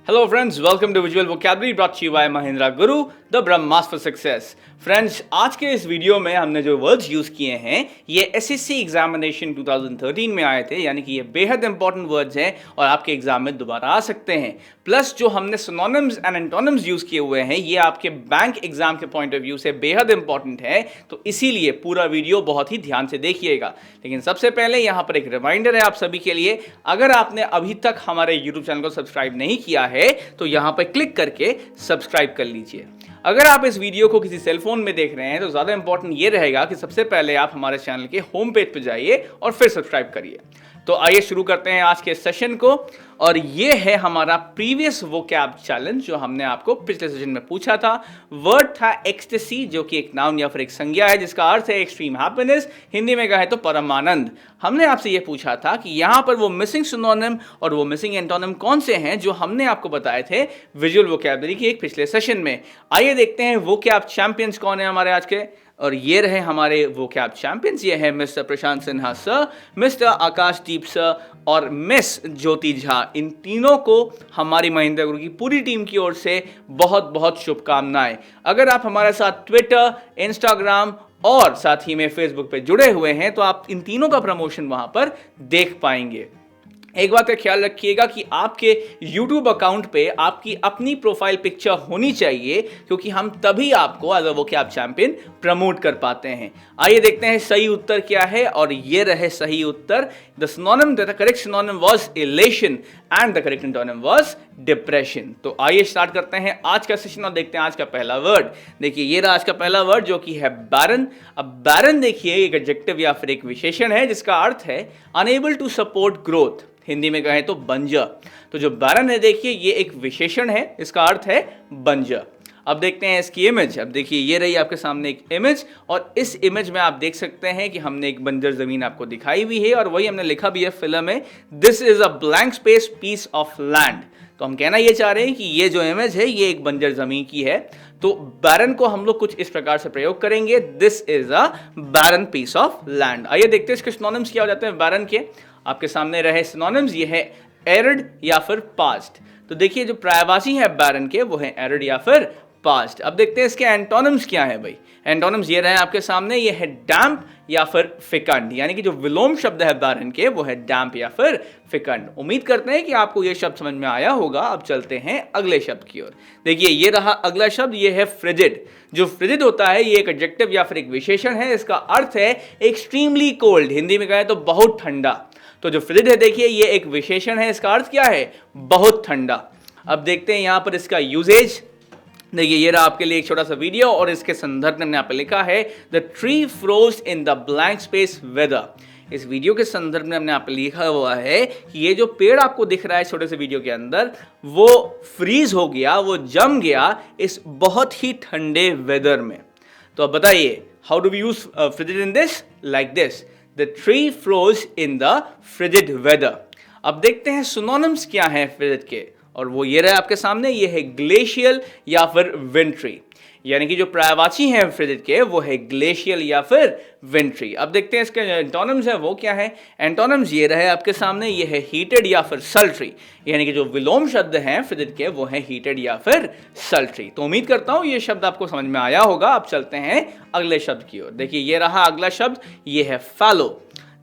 Hello friends, welcome to Visual Vocabulary brought to you by Mahindra Guru, the Brahmas for Success. Friends, आज के इस video में हमने जो वर्ड्स यूज़ किए हैं ये एसएससी एग्जामिनेशन 2013 में आए थे, यानी कि ये बेहद इंपॉर्टेंट वर्ड्स हैं और आपके एग्जाम में दोबारा आ सकते हैं। प्लस जो हमने सिनोनिम्स एंड एंटोनिम्स यूज़ किए हुए हैं ये आपके बैंक एग्जाम के पॉइंट ऑफ व्यू से बेहद इंपॉर्टेंट है, तो इसीलिए पूरा वीडियो बहुत ही ध्यान से देखिएगा। लेकिन सबसे पहले यहाँ पर एक रिमाइंडर है आप सभी के लिए, अगर आपने अभी तक हमारे यूट्यूब चैनल को सब्सक्राइब नहीं किया है तो यहाँ पर क्लिक करके सब्सक्राइब कर लीजिए। अगर आप इस वीडियो को किसी सेलफोन में देख रहे हैं तो ज़्यादा इंपॉर्टेंट ये रहेगा कि सबसे पहले आप हमारे चैनल के होम पेज पर जाइए और फिर सब्सक्राइब करिए। तो आइए शुरू करते हैं आज के सेशन को, और ये है हमारा प्रीवियस वोकैब चैलेंज जो हमने आपको पिछले सेशन में पूछा था। वर्ड था एक्सटेसी, जो कि एक नाउन या फिर एक संज्ञा है जिसका अर्थ है एक्सट्रीम हैप्पीनेस, हिंदी में कहे तो परमानंद। हमने आपसे ये पूछा था कि यहाँ पर वो मिसिंग सिनोनिम और वो मिसिंग एंटोनिम कौन से हैं जो हमने आपको बताए थे विजुअल वोकैबुलरी के एक पिछले सेशन में। आइए देखते हैं वोकैब चैंपियंस कौन है हमारे आज के, और ये रहे हमारे वोकैब चैंपियंस। ये है मिस्टर प्रशांत सिन्हा सर, मिस्टर आकाशदीप सर और मिस ज्योति झा। इन तीनों को हमारी महिंद्रा गुरु की पूरी टीम की ओर से बहुत बहुत शुभकामनाएं। अगर आप हमारे साथ ट्विटर, इंस्टाग्राम और साथ ही में फेसबुक पे जुड़े हुए हैं तो आप इन तीनों का प्रमोशन वहां पर देख पाएंगे। एक बात का ख्याल रखिएगा कि आपके YouTube अकाउंट पे आपकी अपनी प्रोफाइल पिक्चर होनी चाहिए, क्योंकि हम तभी आपको as a vocab champion promote कर पाते हैं। आइए देखते हैं सही उत्तर क्या है, और ये रहे सही उत्तर। The synonym, the correct synonym was elation and the correct antonym was depression. तो आइए स्टार्ट करते हैं आज का सेशन और देखते हैं आज का पहला वर्ड। देखिए ये रहा आज का पहला वर्ड जो कि है बैरन। अब बैरन देखिए एक एडजेक्टिव या फिर एक विशेषण है जिसका अर्थ है unable to support growth, Hindi में कहें तो बंजर। तो जो बैरन है देखिए ये एक विशेषण है, इसका अर्थ है बंजर। अब देखते हैं इसकी इमेज। अब देखिए ये रही आपके सामने एक इमेज, और इस इमेज में आप देख सकते हैं कि हमने एक बंजर जमीन आपको दिखाई हुई है, और वही हमने लिखा भी है फिल्म में, this is a blank space piece of land. तो हम कहना ये चाह रहे हैं कि ये जो इमेज है ये एक बंजर जमीन की है। तो बैरन को हम लोग कुछ इस प्रकार से प्रयोग करेंगे, this is a barren piece of land. आइए देखते हैं इसके सिनोनिम्स क्या हो जाते हैं बैरन के। आपके सामने रहे सिनोनिम्स, ये है एरिड या फिर पास्ट। तो देखिए जो पर्यायवाची है बैरन के वो है एरिड या फिर पास्ट। अब देखते हैं इसके एंटोनिम्स क्या है भाई। एंटोनिम्स ये रहे आपके सामने, ये है डैम्प या फिर फिकंड, यानी कि जो विलोम शब्द है बैरन के वो है डैम्प या फिर फिकंड। उम्मीद करते हैं कि आपको ये शब्द समझ में आया होगा। अब चलते हैं अगले शब्द की ओर। देखिए ये रहा अगला शब्द, ये है फ्रिजिड। जो फ्रिजिड होता है ये एक एडजेक्टिव या फिर एक विशेषण है, इसका अर्थ है एक्सट्रीमली कोल्ड, हिंदी में कहें तो बहुत ठंडा। तो जो फ्रिजिड है देखिए ये एक विशेषण है, इसका अर्थ क्या है बहुत ठंडा। अब देखते हैं यहां पर इसका यूजेज। देखिए ये रहा आपके लिए एक छोटा सा वीडियो, और इसके संदर्भ में यहाँ पे लिखा है the tree froze in the blank space weather. इस वीडियो के संदर्भ में हमने यहाँ पे लिखा हुआ है कि ये जो पेड़ आपको दिख रहा है छोटे से वीडियो के अंदर, वो फ्रीज हो गया, वो जम गया इस बहुत ही ठंडे वेदर में। तो अब बताइए how do we use frigid in this, like this, the tree froze in the frigid weather. अब देखते हैं सिनोनिम्स क्या है फ्रिजिड के, और वो ये रहे आपके सामने, ये है ग्लेशियल या फिर विंट्री। यानी कि जो पर्यायवाची है फ्रिजिड के वो है ग्लेशियल या फिर विंट्री। अब देखते हैं इसके एंटोनिम्स है वो क्या है। एंटोनिम्स ये रहे आपके सामने, ये है हीटेड या फिर सल्ट्री। यानी कि जो विलोम शब्द हैं फ्रिजिड के वो है हीटेड या फिर सल्ट्री। तो उम्मीद करता हूं ये शब्द आपको समझ में आया होगा। अब चलते हैं अगले शब्द की ओर। देखिए ये रहा अगला शब्द, ये है फैलो।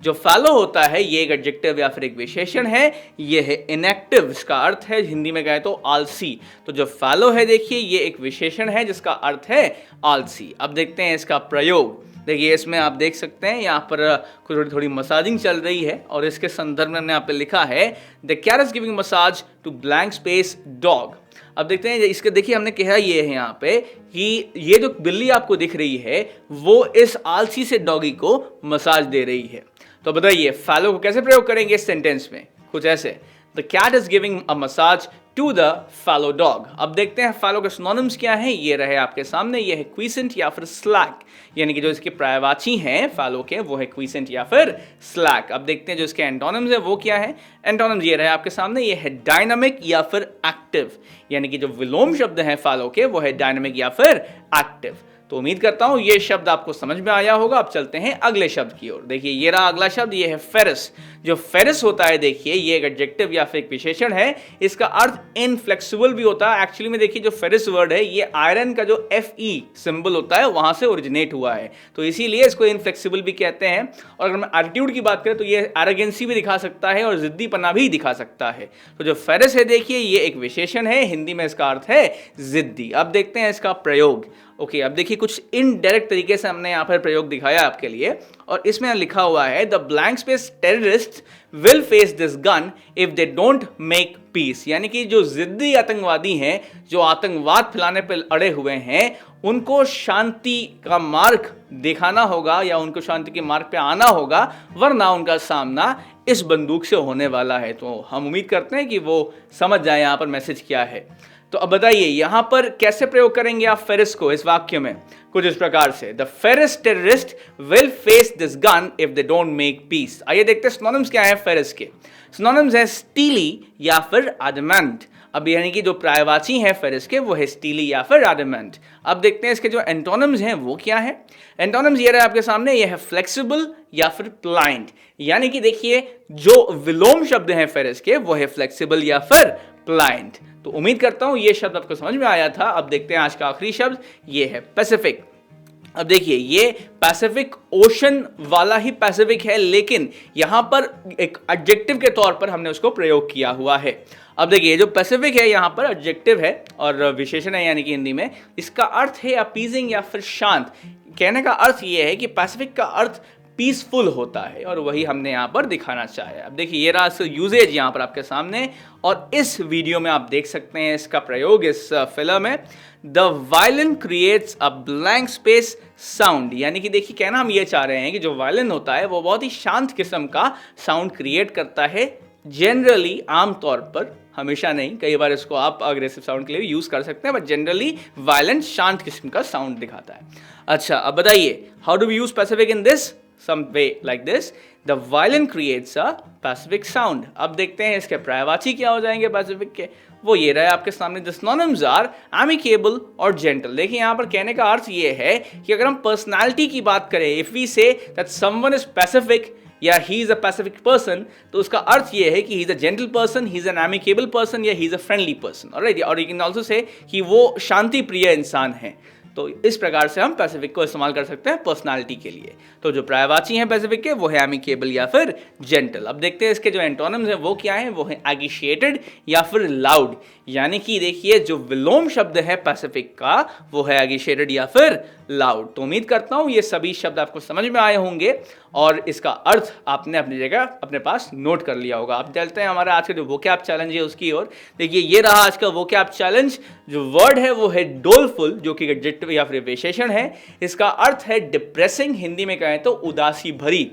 जो फैलो होता है ये एक एडजेक्टिव या फिर एक विशेषण है, ये है इनएक्टिव, इसका अर्थ है हिंदी में कहें तो आलसी। तो जो फैलो है देखिए ये एक विशेषण है जिसका अर्थ है आलसी। अब देखते हैं इसका प्रयोग। देखिए इसमें आप देख सकते हैं यहाँ पर थोड़ी थोड़ी मसाजिंग चल रही है, और इसके संदर्भ में यहाँ पे लिखा है the cat is giving massage to blank space dog. अब देखते हैं इसके, देखिए हमने कहा ये है यहाँ पे कि ये जो बिल्ली आपको दिख रही है वो इस आलसी से डॉगी को मसाज दे रही है। तो बताइए फैलो को कैसे प्रयोग करेंगे इस सेंटेंस में, कुछ ऐसे, the cat is giving a massage to the fellow dog. अब देखते हैं फैलो के सिनोनिम्स क्या है, ये रहे आपके सामने, ये है क्विसेंट या फिर स्लैक। यानी कि जो इसके पर्यायवाची हैं फैलो के वो है क्विसेंट या फिर स्लैक। अब देखते हैं जो इसके एंटोनिम्स है वो क्या है। एंटोनिम्स ये रहे आपके सामने, ये है डायनामिक या फिर एक्टिव। यानी कि जो विलोम शब्द है फैलो के वो है डायनामिक या फिर एक्टिव। तो उम्मीद करता हूं ये शब्द आपको समझ में आया होगा। अब चलते हैं अगले शब्द की ओर। देखिए ये रहा अगला शब्द, ये है फेरस। जो फेरस होता है देखिए ये एक एडजेक्टिव या फिर एक विशेषण है। इसका अर्थ इनफ्लेक्सिबल भी होता है। एक्चुअली में देखिए जो फेरस वर्ड है ये आयरन का जो Fe सिंबल होता है वहां से ओरिजिनेट हुआ है, तो इसीलिए इसको इनफ्लेक्सिबल भी कहते हैं। और अगर हम एटीट्यूड की बात करें तो ये एरोगेंसी भी दिखा सकता है और जिद्दीपना भी दिखा सकता है। तो जो फेरस है देखिए ये एक विशेषण है, हिंदी में इसका अर्थ है जिद्दी। अब देखते हैं इसका प्रयोग। ओके, अब देखिए कुछ इनडायरेक्ट तरीके से हमने यहाँ पर प्रयोग दिखाया आपके लिए, और इसमें लिखा हुआ है the blank space terrorist will face this gun if they don't make piece. यानी कि जो जिद्दी आतंकवादी हैं, जो आतंकवाद फैलाने पर अड़े हुए हैं, उनको शांति का मार्ग दिखाना होगा या उनको शांति के मार्ग पे आना होगा, वरना उनका सामना इस बंदूक से होने वाला है। तो हम उम्मीद करते हैं कि वो समझ जाए यहाँ पर मैसेज क्या है। तो अब बताइए यहां पर कैसे प्रयोग करेंगे आप फेरिस को इस वाक्य में? कुछ इस प्रकार से, the fierce terrorist will face this gun if they don't make peace. आइए देखते हैं सिनोनिम्स क्या है फेरिस के। सिनोनिम्स है स्टीली या फिर एडमेंट। अब यानी कि जो पर्यायवाची है फेरिस के वो है स्टीली या फिर एडमेंट। अब देखते हैं इसके जो एंटोनिम्स हैं वो क्या है। एंटोनिम्स ये रहा आपके सामने, ये है फ्लेक्सिबल या फिर प्लाइंट। यानी कि देखिए जो विलोम शब्द हैं फेरिस के वो है फ्लेक्सिबल या फिर प्लाइंट। तो उम्मीद करता हूं ये शब्द आपको समझ में आया था। अब देखते हैं आज का आखिरी शब्द, ये है पैसिफिक। अब देखिए ये पैसिफिक ओशन वाला ही पैसिफिक है, लेकिन यहां पर एक एडजेक्टिव के तौर पर हमने उसको प्रयोग किया हुआ है। अब देखिए जो पैसिफिक है यहां पर एडजेक्टिव है और विशेषण है, यानी कि हिंदी में इसका अर्थ है अपीजिंग या फिर शांत। कहने का अर्थ यह है कि पैसिफिक का अर्थ पीसफुल होता है, और वही हमने यहाँ पर दिखाना चाहे। अब देखिए ये रहा यूजेज यहाँ पर आपके सामने, और इस वीडियो में आप देख सकते हैं इसका प्रयोग इस फिल्म में। The violin creates a blank space sound. यानी कि देखिए कहना हम ये चाह रहे हैं कि जो वायलिन होता है वो बहुत ही शांत किस्म का साउंड क्रिएट करता है। जनरली, आमतौर पर, हमेशा नहीं, कई बार इसको आप अग्रेसिव साउंड के लिए यूज कर सकते हैं, बट जनरली वायलिन शांत किस्म का साउंड दिखाता है। अच्छा, अब बताइए how do we use pacific in this? some way like this, the violin creates a pacific sound। अब देखते हैं इसके पर्यायवाची क्या हो जाएंगे पैसिफिक के, वो ये रहे आपके सामने। the synonyms are amicable और gentle। देखिए यहाँ पर कहने का अर्थ ये है कि अगर हम पर्सनालिटी की बात करें, if we say that someone is pacific या he is a pacific person, तो उसका अर्थ ये है कि he is a gentle person, he is an amicable person या he is a friendly person, alright? और you can also say कि वो शांति प्रिय इंसान है। तो इस प्रकार से हम पैसिफिक को इस्तेमाल कर सकते हैं पर्सनालिटी के लिए। तो जो पर्यायवाची हैं पैसिफिक के वो है एमिकेबल या फिर जेंटल। अब देखते हैं इसके जो एंटोनिम्स हैं वो क्या है। वो है एगिशिएटेड या फिर लाउड। यानी कि देखिए जो विलोम शब्द है पैसिफिक का वो है एगिशिएटेड या फिर लाउड। तो उम्मीद करता हूं ये सभी शब्द आपको समझ में आए होंगे और इसका अर्थ आपने अपनी जगह अपने पास नोट कर लिया होगा। अब चलते हैं हमारा आज का जो वोकैब चैलेंज है उसकी ओर। देखिए ये रहा आज का वोकैब चैलेंज। जो वर्ड है वो है डोलफुल, जो कि एडजेक्टिव या फिर विशेषण है। इसका अर्थ है डिप्रेसिंग, हिंदी में कहें तो उदासी भरी।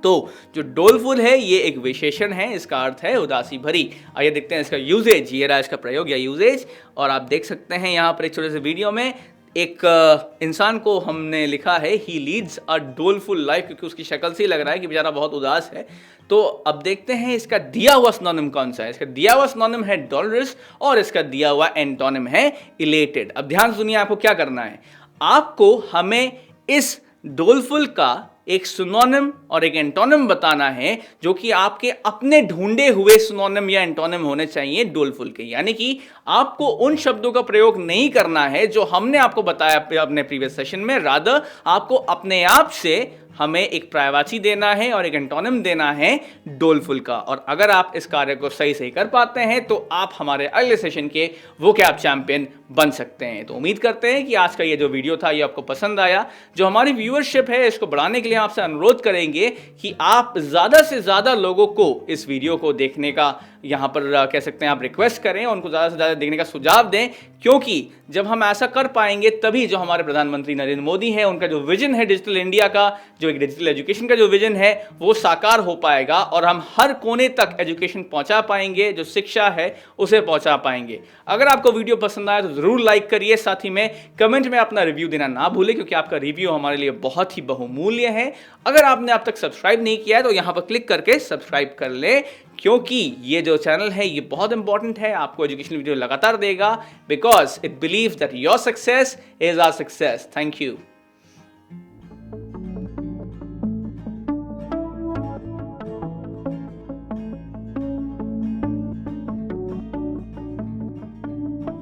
तो जो डोलफुल है ये एक विशेषण है, इसका अर्थ है उदासी भरी। आइए देखते हैं इसका यूजेज। ये रहा इसका प्रयोग या यूजेज, और आप देख सकते हैं यहाँ पर एक छोटे से वीडियो में एक इंसान को हमने लिखा है ही लीड्स अ डोलफुल लाइफ, क्योंकि उसकी शक्ल से ही लग रहा है कि बेचारा बहुत उदास है। तो अब देखते हैं इसका दिया हुआ सिनोनिम कौन सा है। इसका दिया हुआ सिनोनिम है डोलरस और इसका दिया हुआ एंटोनिम है इलेटेड। अब ध्यान सुनिए आपको क्या करना है। आपको हमें इस डोलफुल का एक सिनोनिम और एक एंटोनिम बताना है, जो कि आपके अपने ढूंढे हुए सिनोनिम या एंटोनिम होने चाहिए डोलफुल के। यानी कि आपको उन शब्दों का प्रयोग नहीं करना है जो हमने आपको बताया अपने प्रीवियस सेशन में। रादर आपको अपने आप से हमें एक पर्यायवाची देना है और एक एंटोनिम देना है डोलफुल का। और अगर आप इस कार्य को सही सही कर पाते हैं तो आप हमारे अगले सेशन के वोकैब चैंपियन बन सकते हैं। तो उम्मीद करते हैं कि आज का ये जो वीडियो था ये आपको पसंद आया। जो हमारी व्यूअरशिप है इसको बढ़ाने के लिए आपसे अनुरोध करेंगे कि आप ज़्यादा से ज़्यादा लोगों को इस वीडियो को देखने का यहाँ पर कह सकते हैं आप रिक्वेस्ट करें, उनको ज़्यादा से ज़्यादा देखने का सुझाव दें, क्योंकि जब हम ऐसा कर पाएंगे तभी जो हमारे प्रधानमंत्री नरेंद्र मोदी हैं उनका जो विजन है डिजिटल इंडिया का, जो एक डिजिटल एजुकेशन का जो विजन है वो साकार हो पाएगा और हम हर कोने तक एजुकेशन पहुंचा पाएंगे, जो शिक्षा है उसे पहुंचा पाएंगे। अगर आपको वीडियो पसंद आया तो जरूर लाइक करिए, साथ ही में कमेंट में अपना रिव्यू देना ना भूलें, क्योंकि आपका रिव्यू हमारे लिए बहुत ही बहुमूल्य है। अगर आपने अब तक सब्सक्राइब नहीं किया है तो यहां पर क्लिक करके सब्सक्राइब कर ले, क्योंकि ये जो चैनल है ये बहुत इंपॉर्टेंट है, आपको एजुकेशनल वीडियो लगातार देगा, because it believes that your success is our success. Thank you.